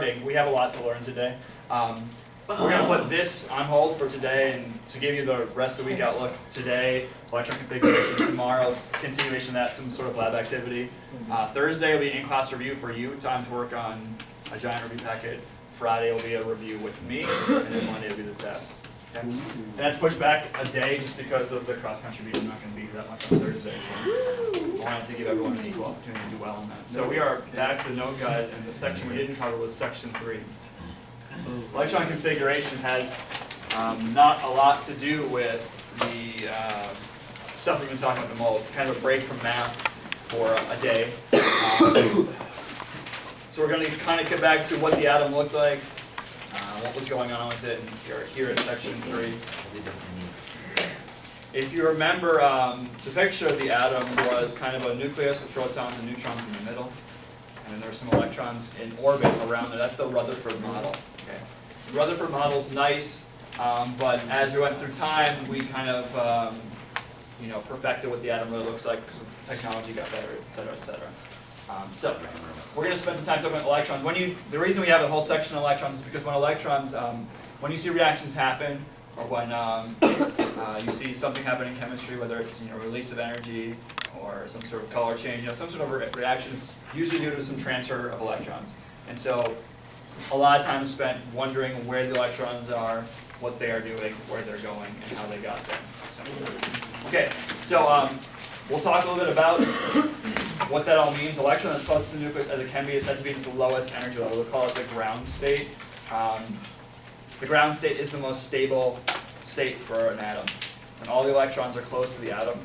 We have a lot to learn today. We're going to put this on hold for today and to give you the rest of the week outlook today, electron configuration, tomorrow's continuation of that, some sort of lab activity. Thursday will be in-class review for you, time to work on a giant review packet. Friday will be a review with me, and then Monday will be the test. Okay. And that's pushed back a day just because of the cross-country meet. I'm not going to be here that much on Thursday, so I wanted to give everyone an equal opportunity to do well on that. So we are back to the note guide, and the section we didn't cover was section 3. Electron configuration has not a lot to do with the stuff we've been talking about the mold. It's kind of a break from math for a day. So we're going to kind of get back to what the atom looked like, what was going on with it, and here in section 3. If you remember, the picture of the atom was kind of a nucleus with protons and neutrons in the middle. And then there were some electrons in orbit around there. That's the Rutherford model. Okay. The Rutherford model's nice, but as we went through time, we kind of perfected what the atom really looks like because technology got better, et cetera, et cetera. So we're going to spend some time talking about electrons. The reason we have a whole section on electrons is because when electrons, when you see reactions happen, or when you see something happen in chemistry, whether it's release of energy or some sort of color change, some sort of reaction is usually due to some transfer of electrons. And so a lot of time is spent wondering where the electrons are, what they are doing, where they're going, and how they got there. Okay, so we'll talk a little bit about what that all means. Electron that's closest to the nucleus as it can be is said to be its lowest energy level. We'll call it the ground state. The ground state is the most stable state for an atom. When all the electrons are close to the atom,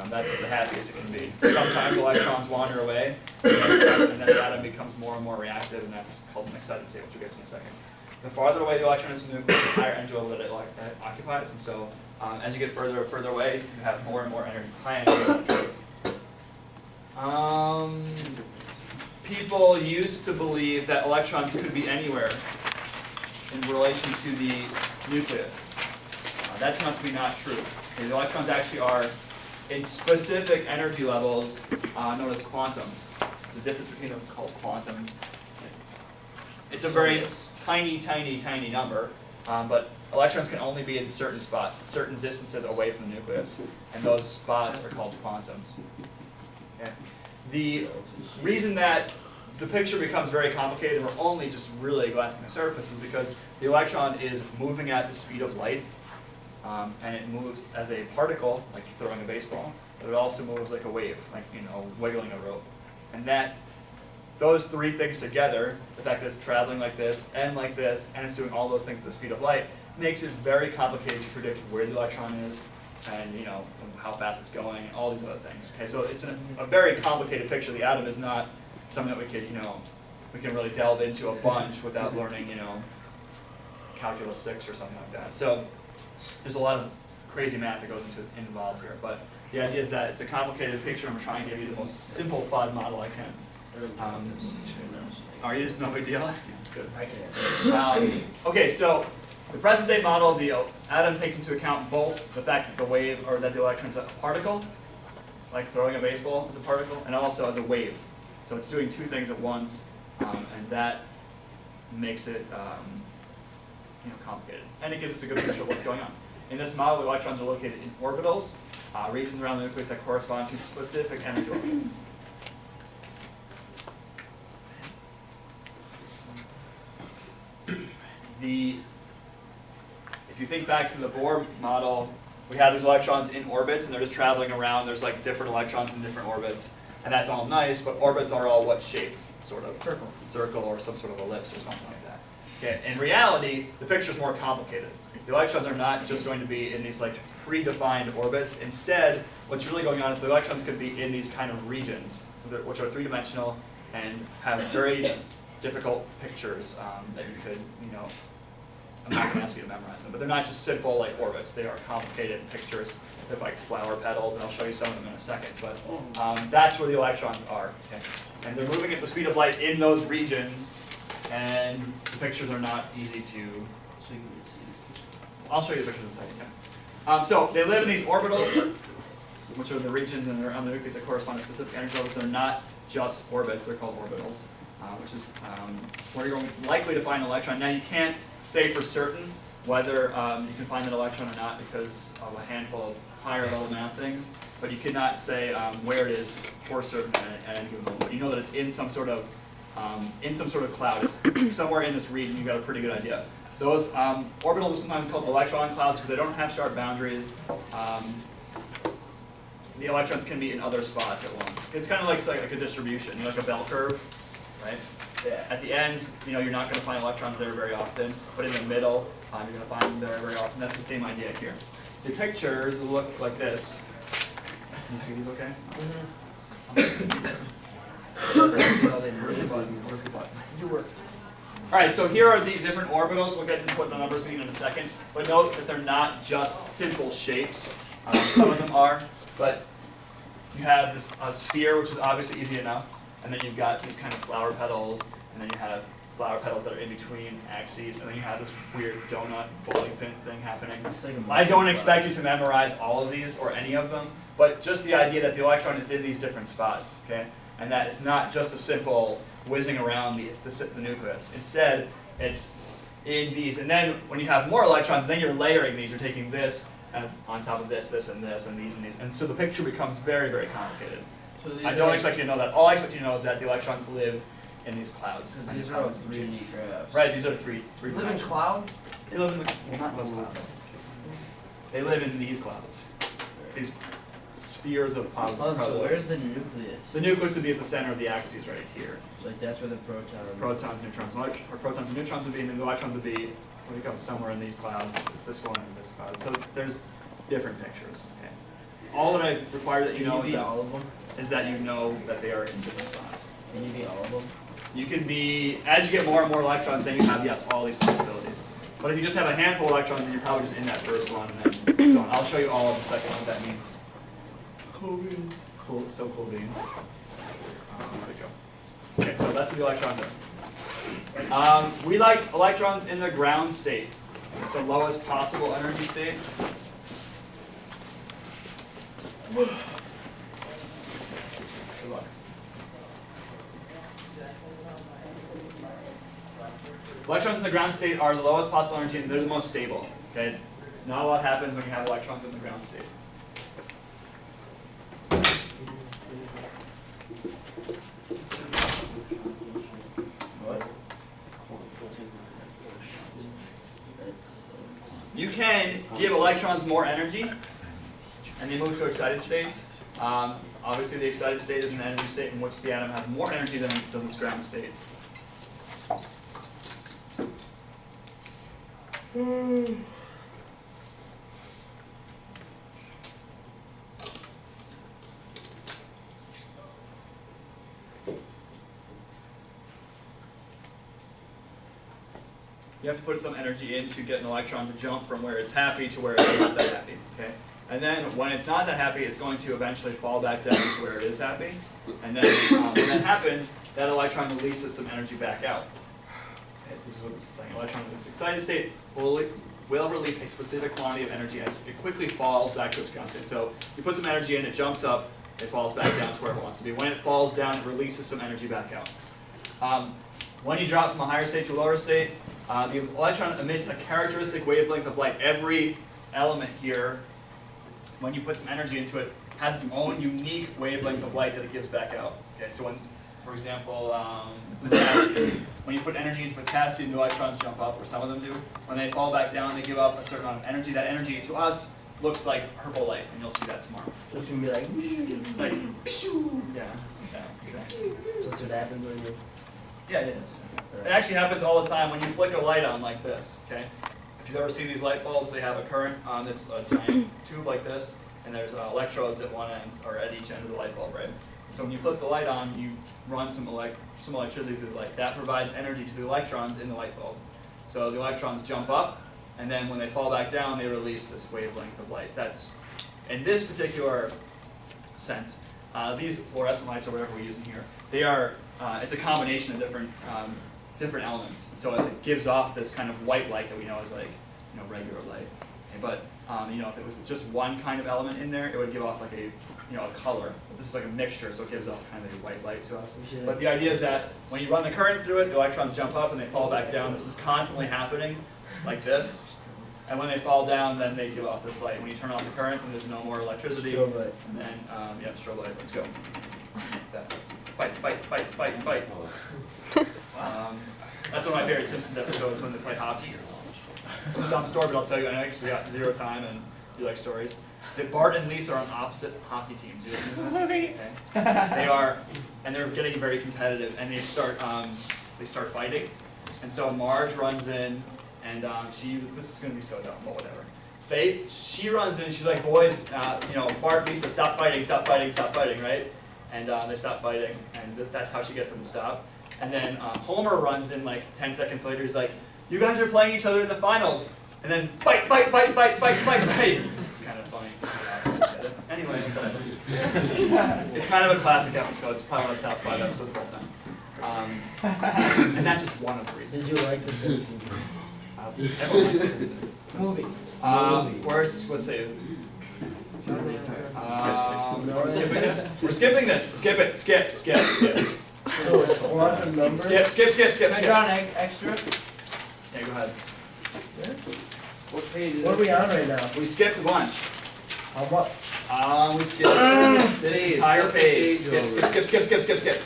that's the happiest it can be. Sometimes electrons wander away, and then the atom becomes more and more reactive, and that's called an excited state, which we'll get to in a second. The farther away the electron is from the nucleus, the higher energy level that it occupies, and so as you get further and further away, you have more and more energy, high energy electrons. People used to believe that electrons could be anywhere in relation to the nucleus. That turned out to be not true. The electrons actually are in specific energy levels known as quantums. There's a difference between them called quantums. It's a very tiny, tiny, tiny number, but electrons can only be in certain spots, certain distances away from the nucleus, and those spots are called quantums. Okay. The reason that the picture becomes very complicated and we're only just really glancing the surface is because the electron is moving at the speed of light, and it moves as a particle, like throwing a baseball, but it also moves like a wave, like wiggling a rope. And those three things together, the fact that it's traveling like this, and it's doing all those things at the speed of light, makes it very complicated to predict where the electron is, and how fast it's going, and all these other things. Okay, so it's a very complicated picture. The atom is not something that we can really delve into a bunch without learning, calculus 6 or something like that. So there's a lot of crazy math that goes involved here, but the idea is that it's a complicated picture. I'm trying to give you the most simplified model I can. Are you? It's no big deal. Good. I can't. Okay, so the present day model, the atom takes into account both the fact that the wave, or that the electron is a particle, like throwing a baseball is a particle, and also as a wave. So it's doing two things at once, and that makes it complicated. And it gives us a good picture of what's going on. In this model, the electrons are located in orbitals, regions around the nucleus that correspond to specific energy levels. If you think back to the Bohr model, we have these electrons in orbits, and they're just traveling around. There's like different electrons in different orbits, and that's all nice, but orbits are all what shape? Sort of circle or some sort of ellipse or something like that. Okay. In reality, the picture is more complicated. The electrons are not just going to be in these like predefined orbits. Instead, what's really going on is the electrons could be in these kind of regions, which are three-dimensional and have very difficult pictures that you could, I'm not going to ask you to memorize them, but they're not just simple like orbits. They are complicated pictures. They're like flower petals, and I'll show you some of them in a second. But that's where the electrons are. Okay. And they're moving at the speed of light in those regions, and the pictures are not easy to... I'll show you the pictures in a second. Yeah. So they live in these orbitals, which are the regions and around the nucleus that correspond to specific energy levels. They're not just orbits. They're called orbitals. which is where you're likely to find an electron. Now you can't say for certain whether you can find an electron or not because of a handful of higher level math things, but you cannot say where it is for certain at any given moment. But you know that it's in some sort of cloud. It's somewhere in this region. You got a pretty good idea. Those orbitals are sometimes called electron clouds because they don't have sharp boundaries. The electrons can be in other spots at once. It's kind of like a distribution, like a bell curve, right? At the ends, you're not going to find electrons there very often, but in the middle, you're going to find them there very often. That's the same idea here. The pictures look like this. Can you see these okay? Where's the button? All right, so here are the different orbitals. We'll get into what the numbers mean in a second. But note that they're not just simple shapes. Some of them are, but you have this sphere, which is obviously easy enough, and then you've got these kind of flower petals, and then you have flower petals that are in between axes, and then you have this weird donut bowling pin thing happening. I don't expect you to memorize all of these or any of them, but just the idea that the electron is in these different spots, okay? And that it's not just a simple whizzing around the nucleus. Instead, it's in these, and then when you have more electrons, then you're layering these. You're taking this and on top of this, this, and this, and these, and so the picture becomes very, very complicated. So I don't expect you to know that. All I expect you to know is that the electrons live in these clouds. Because these are all 3D graphs. Right, these are three Live in clouds? They live in well, not those clouds. They live in these clouds. These spheres of probability. So where's the nucleus? The nucleus would be at the center of the axes right here. So like that's where the protons, neutrons, or protons and neutrons would be, and then the electrons would be when you come somewhere in these clouds. It's this one and this cloud. So there's different pictures. Okay. All that I require that you know is that you know that they are in different spots. Can you be all of them? You can be, as you get more and more electrons, then you have, yes, all these possibilities. But if you just have a handful of electrons, then you're probably just in that first one, and then so on. I'll show you all of the second what that means. Cool, so cool beans. Where'd it go? Okay, so that's what the electrons are. We like electrons in the ground state. It's the lowest possible energy state. Good luck. Electrons in the ground state are the lowest possible energy, and they're the most stable. Okay, not a lot happens when you have electrons in the ground state. You can give electrons more energy, and they move to excited states. Obviously, the excited state is an energy state in which the atom has more energy than does its ground state. You have to put some energy in to get an electron to jump from where it's happy to where it's not that happy. Okay? And then when it's not that happy, it's going to eventually fall back down to where it is happy. And then when that happens, that electron releases some energy back out. Okay, so this is what this is saying. Electron in its excited state will release a specific quantity of energy as it quickly falls back to its ground state. So you put some energy in, it jumps up, it falls back down to where it wants to be. When it falls down, it releases some energy back out. When you drop from a higher state to a lower state, the electron emits a characteristic wavelength of light. Every element here, when you put some energy into it, has its own unique wavelength of light that it gives back out. Okay, so when, for example, when you put energy into potassium, the electrons jump up, or some of them do. When they fall back down, they give up a certain amount of energy. That energy, to us, looks like purple light, and you'll see that tomorrow. So it's going to be like, yeah, exactly. So that's what happens when you... Yeah, it is. It actually happens all the time when you flick a light on like this, okay? If you've ever seen these light bulbs, they have a current on this giant tube like this, and there's electrodes at one end, or at each end of the light bulb, right? So when you flip the light on, you run some electricity through the light. That provides energy to the electrons in the light bulb. So the electrons jump up, and then when they fall back down, they release this wavelength of light. That's, in this particular sense, these fluorescent lights or whatever we're using here, they are, it's a combination of different elements. So it gives off this kind of white light that we know as like, regular light. Okay, but You know, if it was just one kind of element in there, it would give off like a, you know, a color. This is like a mixture, so it gives off kind of a white light to us. But the idea is that when you run the current through it, the electrons jump up and they fall back down. This is constantly happening, like this. And when they fall down, then they give off this light. When you turn off the current, then there's no more electricity. Strobe light. And then, yeah, strobe light. Let's go. Fight, fight, fight, fight, fight. That's one of my favorite Simpsons episodes when they play hockey. This is a dumb story, but I'll tell you anyway because we got 0 time and you like stories. That Bart and Lisa are on opposite hockey teams. You know that? Okay. They are, and they're getting very competitive, and they start fighting. And so Marge runs in, and this is going to be so dumb, but whatever. She runs in, she's like, boys, you know, Bart, Lisa, stop fighting, right? And they stop fighting, and that's how she gets them to stop. And then Homer runs in like 10 seconds later, he's like, you guys are playing each other in the finals. And then fight. It's kind of funny. Anyway, it's kind of a classic episode. It's probably one of the top 5 episodes of all time. And that's just one of the reasons. Did you like The Simpsons? Everyone likes The Simpsons. Movie. Let's see. We're skipping this. Skip. So it's quantum number? Skip. Can I draw an extra? Yeah, go ahead. What page is What are we on right now? We skipped a bunch. How much? We skipped this entire page. Skip.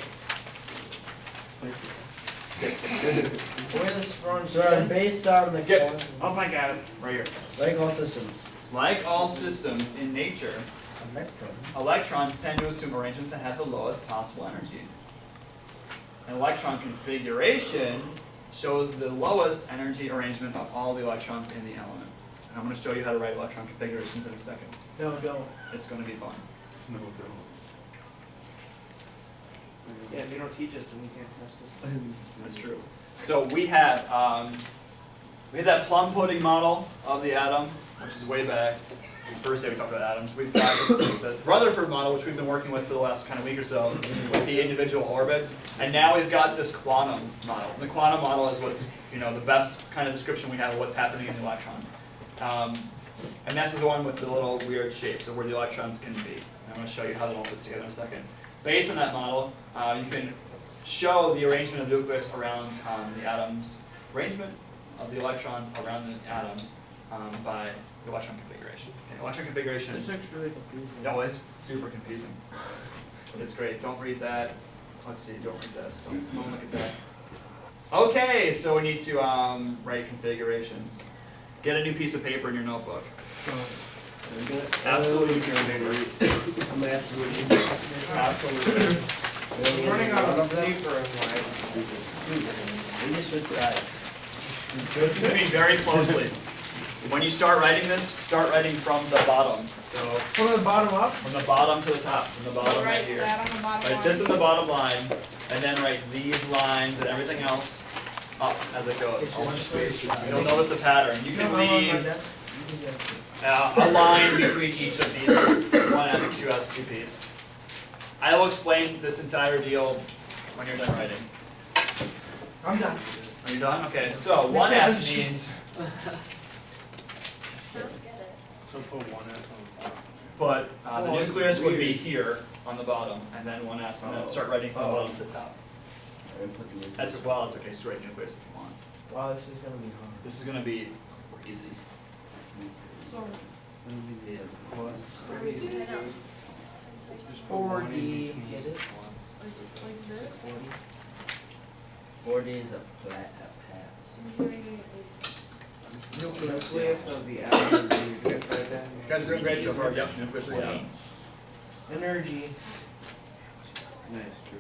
Where the sponge? So based on the Skip. quantum, Oh my god, right here. like all systems, Like all systems in nature, electron. electrons tend to assume arrangements that have the lowest possible energy. An electron configuration shows the lowest energy arrangement of all the electrons in the element. And I'm going to show you how to write electron configurations in a second. No, don't. It's going to be fun. Yeah, if you don't teach us, then we can't test this. That's true. So we had that plum pudding model of the atom, which is way back. The first day we talked about atoms. We've got the Rutherford model, which we've been working with for the last kind of week or so, with the individual orbits. And now we've got this quantum model. And the quantum model is what's, you know, the best kind of description we have of what's happening in the electron. And this is the one with the little weird shapes of where the electrons can be. And I'm going to show you how that all fits together in a second. Based on that model, you can show the arrangement of the nucleus around the atom's arrangement of the electrons around the atom by the electron configuration. Okay, electron configuration. This looks really confusing. No, it's super confusing. But it's great. Don't read that. Let's see. Don't read this. Don't look at that. Okay, so we need to write configurations. Get a new piece of paper in your notebook. Absolutely, you can I'm asking you. absolutely. I'm running out of paper and like. We just switch sides. Listen to me very closely. When you start writing this, start writing from the bottom. So From the bottom up? from the bottom to the top, from the bottom right here. That on the bottom Write this in the bottom line, and then write these lines and everything else up as it goes. You'll notice the pattern. You can leave a line between each of these, 1S, 2S, 2Ps. I will explain this entire deal when you're done writing. I'm done. Are you done? Okay, so 1S means Don't get it. So put one at but the nucleus would be here on the bottom, and then 1S, and then start writing from the bottom to the top. I didn't put the That's well, it's okay. Just write nucleus if you want. Wow, this is gonna be hard. This is gonna be easy. So, Yeah. are we doing it now? 4D, get it? Like this? 4D is a pass. I'm doing it Nucleus of the atom. You guys are doing great so far. Yep, nucleus of the atom. Energy. Nice, true.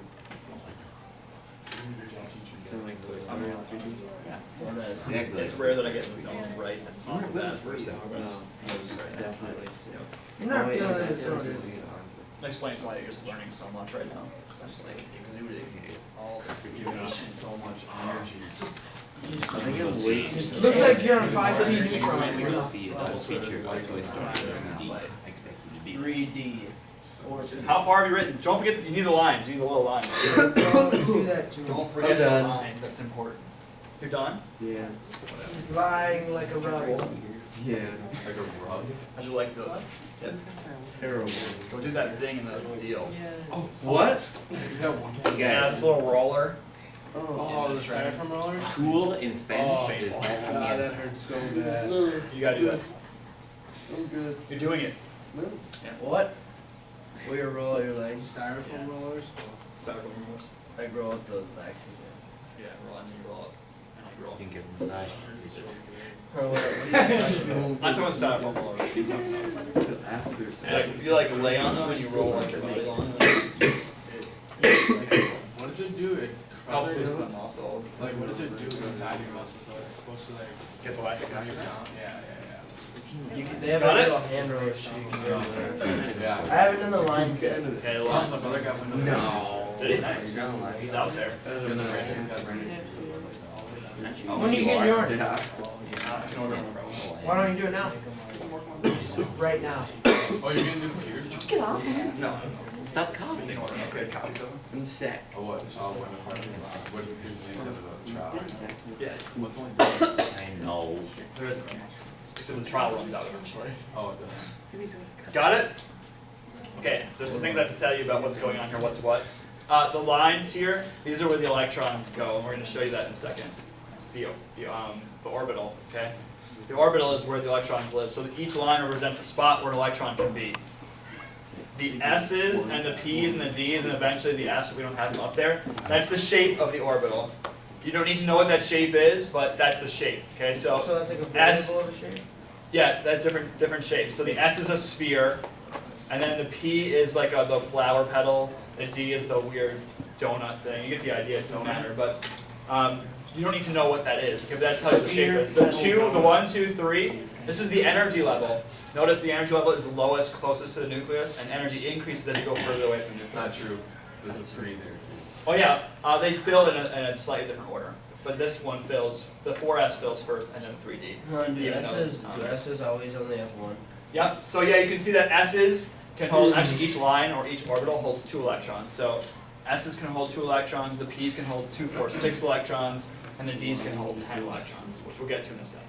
Yeah. 1S. It's rare that I get the zone right on that first thing. Definitely. I'm not feeling this. That explains why you're just learning so much right now. I'm just like exuding all this information. So much energy. Just I think it was way. Just Looks like you're on 5G We neutron. will see the whole feature until we start learning. I expect you to be. 3D. How far have you written? Don't forget, you need the lines. You need the little lines. Don't do that to me. Don't forget the done. line. That's important. You're done? Yeah. He's lying like a rebel. Yeah. Like a rug? How'd you like the? Yes. Terrible. Go do that thing in the deal. Oh, what? Yeah, this little roller. Oh, the styrofoam roller? Tool in Spanish Oh, is God, that hurts so bad. You gotta do that. I'm good. You're doing it. What? Will you roll out your legs? Styrofoam rollers? Styrofoam rollers. Like roll up the back Yeah, roll and then you roll up. And you roll. You can give a massage. Or what do you I'm talking styrofoam rollers. You're talking about. You like lay on them and you roll like your muscle on them. What does it do? It Helps loosen the muscles. Like, what does it do inside your muscles? So it's supposed to like Get the lactic knock acid it down. down? Yeah. They have Got a it? little hand roller so you can go there. Yeah. I haven't done the line yet. Okay, Some long. my brother got one of those. No. Did he? Nice. He's out there. When are you getting yours? Yeah. I can order him. Why don't you do it now? Right now. Oh, you're getting new computers? Get off. No. Stop I coughing. think I ordered upgraded copies of them. Instead. Oh, what? Oh, what is the name of the trial? Yeah. What's only different? I know. There isn't one. Except the trial runs out eventually. Oh, it does. Got it? Okay, there's some things I have to tell you about what's going on here, what's what. The lines here, these are where the electrons go, and we're going to show you that in a second. It's the orbital, okay? The orbital is where the electrons live, so each line represents a spot where an electron can be. The S's and the P's and the D's and eventually the F's, we don't have them up there, that's the shape of the orbital. You don't need to know what that shape is, but that's the shape, okay? So that's like a S- variable of the shape? Yeah, that's different shapes. So the S is a sphere, and then the P is like the flower petal, the D is the weird donut thing. You get the idea, it doesn't matter, but you don't need to know what that is, because that's how the shape is. The 1, 2, 3, this is the energy level. Notice the energy level is lowest, closest to the nucleus, and energy increases as you go further away from the nucleus. Not true. There's a 3 there. Oh yeah, they fill in a slightly different order. But this one fills, the 4S fills first, and then 3D. Do Even S's, though, do S's always only have one? Yep, so yeah, you can see that S's can hold, actually each line or each orbital holds 2 electrons. So S's can hold 2 electrons, the P's can hold 2, 4, 6 electrons, and the D's can hold 10 electrons, which we'll get to in a second.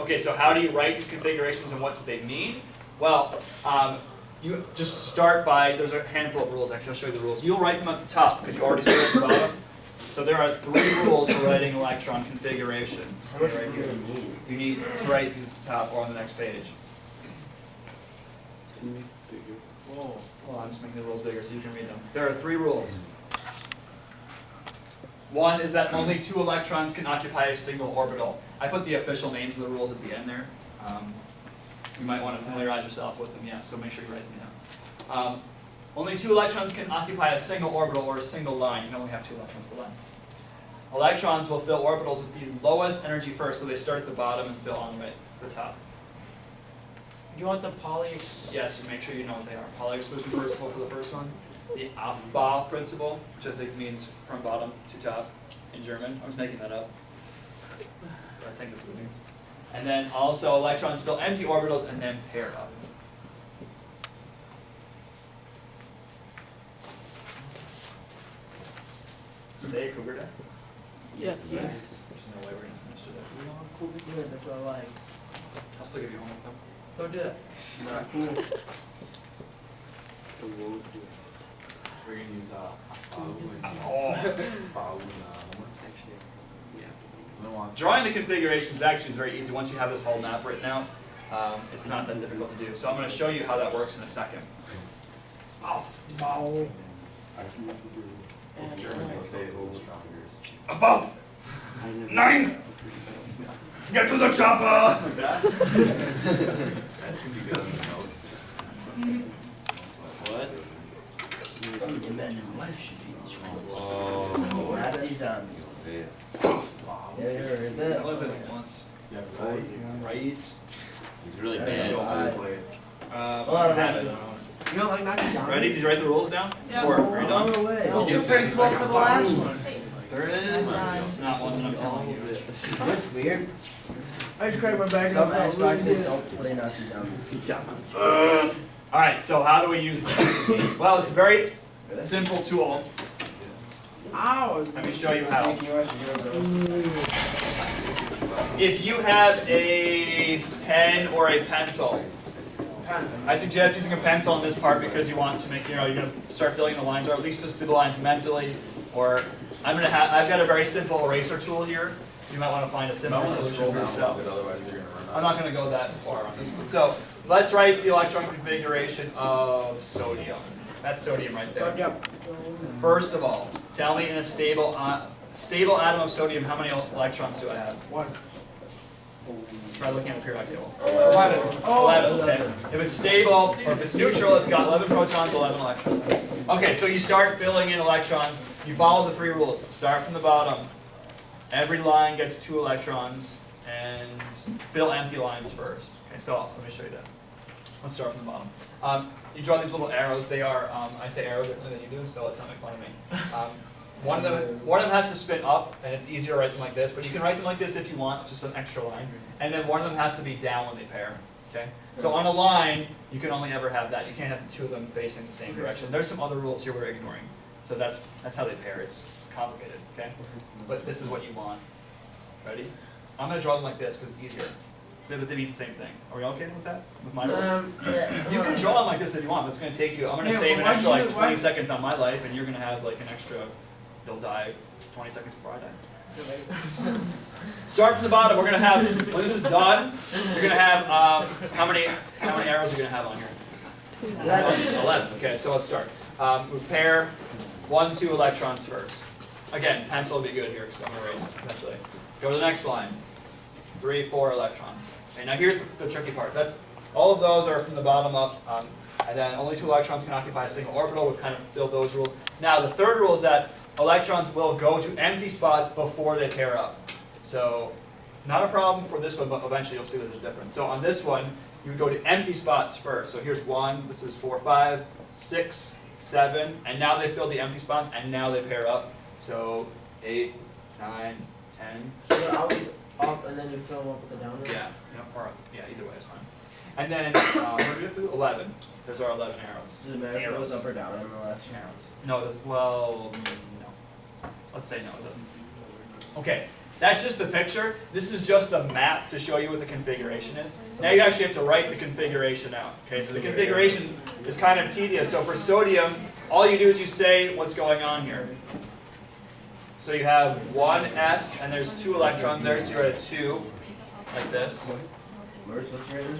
Okay, so how do you write these configurations and what do they mean? Well, you just start by, there's a handful of rules, actually I'll show you the rules. You'll write them at the top, because you already started at the bottom. So there are 3 rules for writing electron configurations. How much Right room here. do you need? You need to write these at the top or on the next page. Whoa. Hold on, I'm just making the rules bigger so you can read them. There are 3 rules. 1 is that only 2 electrons can occupy a single orbital. I put the official names of the rules at the end there. You might want to familiarize yourself with them, yes, so make sure you write them down. Only 2 electrons can occupy a single orbital or a single line. You can only have 2 electrons per line. Electrons will fill orbitals with the lowest energy first, so they start at the bottom and fill on the top. You want the Yes, make sure you know what they are. Pauli exclusion principle for the first one. The Aufbau principle, which I think means from bottom to top in German. I was making that up. But I think this is what it means. And then also electrons fill empty orbitals and then pair up. Is it a Cougar Day? Yes. There's no way we're gonna finish today. Good, that's what I like. I'll still give you homework though. Don't do it. Not cool. We're gonna use Drawing the configurations actually is very easy once you have this whole map written out. It's not that difficult to do. So I'm going to show you how that works in a second. Germans will say it a little stronger. About 9! Get to the chopper! Like that. That's gonna be good in the notes. What? Imagine life should be this one. Oh. Nazi zombies. You'll see it. Yeah, you ever heard I that? only played like once. Yeah, Right? He's really That's bad. a lot. play it. Well, I had it. You don't like Nazi zombies? Ready? Did you write the rules down? Yeah. Or are you done? No way. It's It's a principle for the last one. There it is. It's not one that I'm telling you. That's weird. I just cracked my back Some up. Xboxes don't play Nazi zombies. Alright, so how do we use this? Well, it's a very simple tool. Ow! Let me show you how. Nick, you want to do it, bro? if you have a pen or a pencil, I suggest using a pencil on this part because you want to make, you're going to start filling the lines, or at least just do the lines mentally. Or I've got a very simple eraser tool here. You might want to find a similar solution for yourself. Otherwise you're gonna run out. I'm not going to go that far on this one. So let's write the electron configuration of sodium. That's sodium right there. Yep. First of all, tell me in a stable atom of sodium, how many electrons do I have? 1. Try looking at the periodic table. 11. 11, okay. If it's stable, or if it's neutral, it's got 11 protons, 11 electrons. Okay, so you start filling in electrons. You follow the 3 rules. Start from the bottom. Every line gets 2 electrons, and fill empty lines first. Okay, so let me show you that. Let's start from the bottom. You draw these little arrows. They are, I say arrow differently than you do, so let's not make fun of me. One of them has to spin up, and it's easier to write them like this, but you can write them like this if you want, just an extra line. And then one of them has to be down when they pair. Okay? So on a line, you can only ever have that. You can't have the 2 of them facing the same direction. There's some other rules here we're ignoring. So that's how they pair. It's complicated, okay? But this is what you want. Ready? I'm going to draw them like this because it's easier. But they mean the same thing. Are we okay with that? With my rules? Yeah. You can draw them like this if you want, but it's going to take you, I'm going to save an extra like 20 seconds on my life, and you're going to have like an extra, you'll die 20 seconds before I die. Start from the bottom. We're going to have, when this is done, you're going to have, how many arrows are you going to have on here? 11. Okay, so let's start. We pair 1, 2 electrons first. Again, pencil will be good here because I'm going to erase it eventually. Go to the next line. 3, 4 electrons. Okay, now here's the tricky part. All of those are from the bottom up, and then only 2 electrons can occupy a single orbital. We've kind of filled those rules. Now the third rule is that electrons will go to empty spots before they pair up. So not a problem for this one, but eventually you'll see there's a difference. So on this one, you would go to empty spots first. So here's 1, this is 4, 5, 6, 7, and now they fill the empty spots, and now they pair up. So 8, 9, 10. So they're always up and then you fill them up with the down. Yeah, either way is fine. And then, what do we have to do? 11. Those are 11 arrows. Does it matter if it goes up or down on the left? Arrows. No, no. Let's say no, it doesn't. Okay, that's just the picture. This is just a map to show you what the configuration is. Now you actually have to write the configuration out. Okay, so the configuration is kind of tedious. So for sodium, all you do is you say what's going on here. So you have 1 S, and there's 2 electrons there, so you're at a 2, like this. Where's what's written?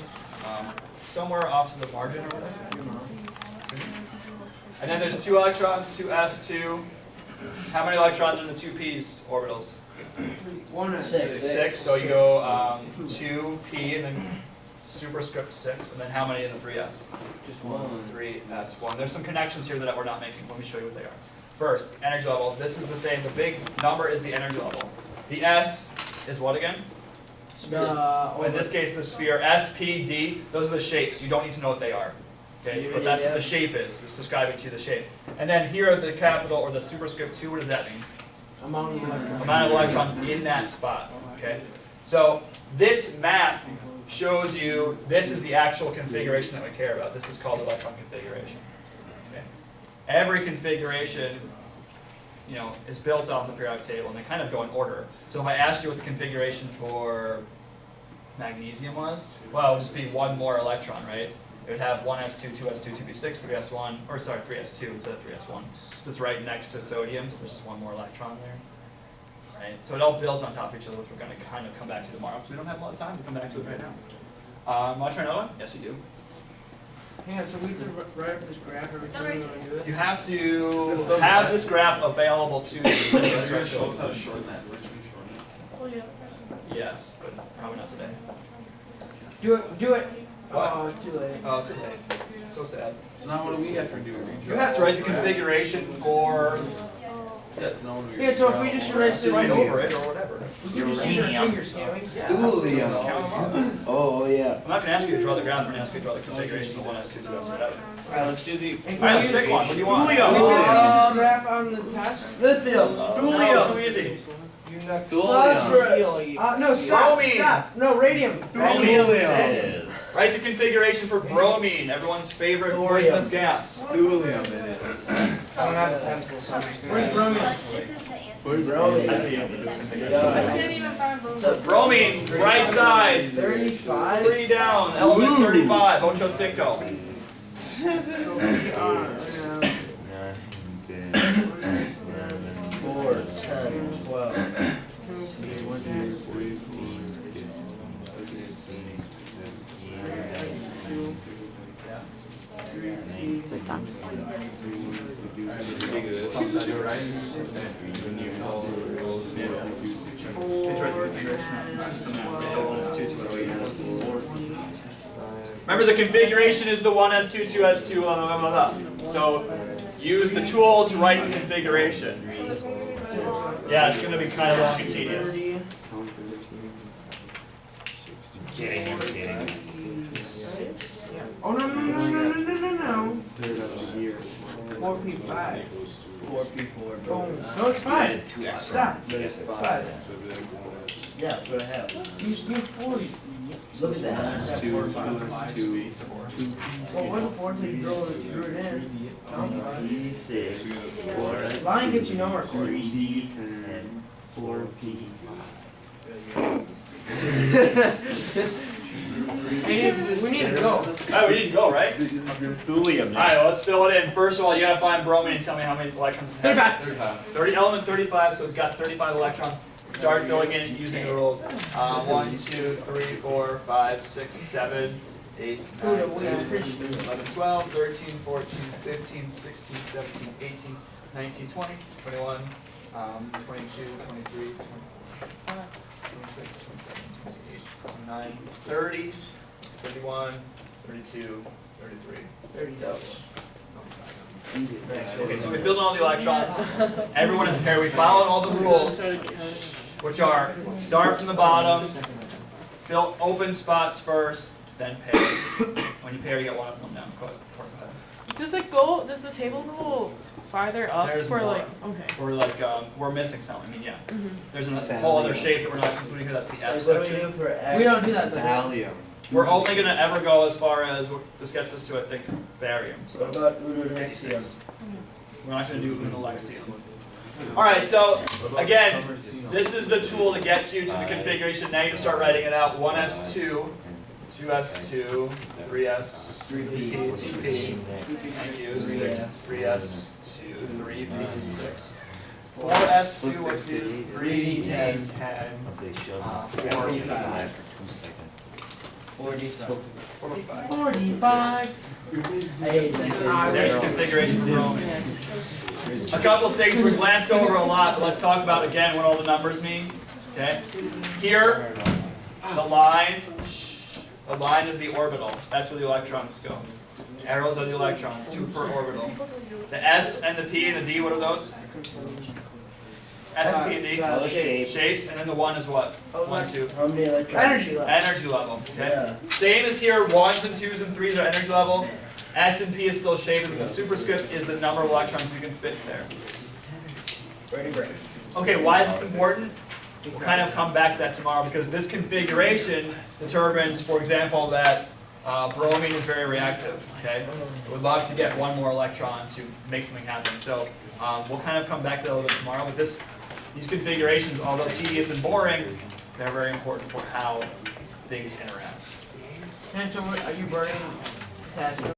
Somewhere off to the margin or whatever. And then there's 2 electrons, 2 S, 2. How many electrons are in the 2 P's orbitals? 1 and 6. 6, so you go 2 P and then superscript 6, and then how many in the 3S? Just 1. 3S1. There's some connections here that we're not making. Let me show you what they are. First, energy level. This is the same. The big number is the energy level. The S is what again? In this case, the sphere. S, P, D. Those are the shapes. You don't need to know what they are. Okay, but that's what the shape is. It's describing to you the shape. And then here are the capital or the superscript 2. What does that mean? amount of electrons. Amount of electrons in that spot. Okay. So this map shows you this is the actual configuration that we care about. This is called electron configuration. Okay. Every configuration, is built off the periodic table, and they kind of go in order. So if I asked you what the configuration for magnesium was, well, it would just be 1 more electron, right? It would have 1s2, 2s2, 2p6, 3s1, or sorry, 3s2 instead of 3s1. So it's right next to sodium, so there's just 1 more electron there. Right? So it all builds on top of each other, which we're going to kind of come back to tomorrow, because we don't have a lot of time to come back to it right now. Want to try another one? Yes, you do. Hang on, so we have to write up this graph every time we want to do it? You have to have this graph available to you. Show us how to shorten that. Where should we shorten it? Oh, yeah. Yes, but probably not today. Do it. What? Oh, too late. Oh, too late. So sad. So now what do we have to do? You have to write the configuration for. Yes, now what do we? Yeah, so if we just erase it, Write over it or whatever. we can just use our fingers, can't we? Thulium. Oh, yeah. I'm not going to ask you to draw the graph. I'm going to ask you to draw the configuration of 1s, 2s, 2s, whatever. Alright, let's do the. And All right, can let's pick one. What do you want? we use this graph on the test? Lithium. No, too easy. Phosphorus. No, stop, Bromine. stop. No, radium. Helium. Write the configuration for bromine, everyone's favorite poisonous gas. Thulium it is. I don't have a pencil, so I'm just gonna. Where's bromine? But this is the answer. Bromine. That's the answer. Just configure. I can't even find What's up, Bromine, right side. 35? 3 down, element 35, ocho cinco. So we are, 4, 10, 12. Where's Tom? Just figure this out, you're right. When you follow the rules, It's right there, configuration. It's just the map. Yeah, one is 2, 2, 2. Remember, the configuration is the 1S2, 2S2, blah, blah, blah, blah. So use the tool to write the configuration. So this one will be really long. Yeah, it's going to be kind of long and tedious. Kidding, I'm kidding. oh, no. 4P5. 4P4. Boom. No, it's fine. Stop. It's It's 5. fine. Yeah, that's what I have. You 40. Look at that. That's 4, 5. Well, what's a 4 till you throw it in? P6, Line gets you nowhere, Corey. 3D10, 4P5. We need to go. Alright, we need to go, right? Thulium. Alright, well, let's fill it in. First of all, you gotta find bromine and tell me how many electrons it has. 35. 30, element 35, so it's got 35 electrons. Start filling in using the rules. 1, 2, 3, 4, 5, 6, 7, 8, 9, 10, 11, 12, 13, 14, 15, 16, 17, 18, 19, 20, 21, 22, 23, 24, 25, 26, 27, 28, 29, 30, 31, 32, 33, 34. Okay, so we filled in all the electrons. Everyone is paired. We followed all the rules, which are start from the bottom, fill open spots first, then pair. When you pair, you get one up, one down. Go ahead. Does it go, does the table go farther up There's for more. like, okay. We're like, we're missing some. I mean, yeah. Mhm. There's a whole other shape that we're not including here. That's the F Like, what do we section. do for X? We don't do that. Thallium. We're only gonna ever go as far as this gets us to, I think, barium. So What about unorexium? 56. We're not gonna do unilexium. All right. So again, this is the tool to get you to the configuration. Now you can start writing it out. 1S2, 2S2, 3S, 3P. 2P. Thank you. 3S2, 3P6. 4S2, which is 3D10. 45 for 2 seconds. 45. 45. 45. Hey, thank you. There's your configuration for bromine. A couple of things we glanced over a lot, but let's talk about again what all the numbers mean. Okay? Here, the line is the orbital. That's where the electrons go. Arrows are the electrons, 2 per orbital. The S and the P and the D, what are those? S and P and D? Shapes, and then the 1 is what? 1, 2. How many electrons? Energy level. Energy level. Okay? Yeah. Same as here, 1s and 2s and 3s are energy level. S and P is still shaped, and the superscript is the number of electrons you can fit there. Ready, break. Okay, why is this important? We'll kind of come back to that tomorrow, because this configuration determines, for example, that bromine is very reactive. Okay, we'd love to get one more electron to make something happen. So we'll kind of come back to that a little bit tomorrow. But these configurations, although tedious and boring, they're very important for how things interact. And so, are you burning potassium?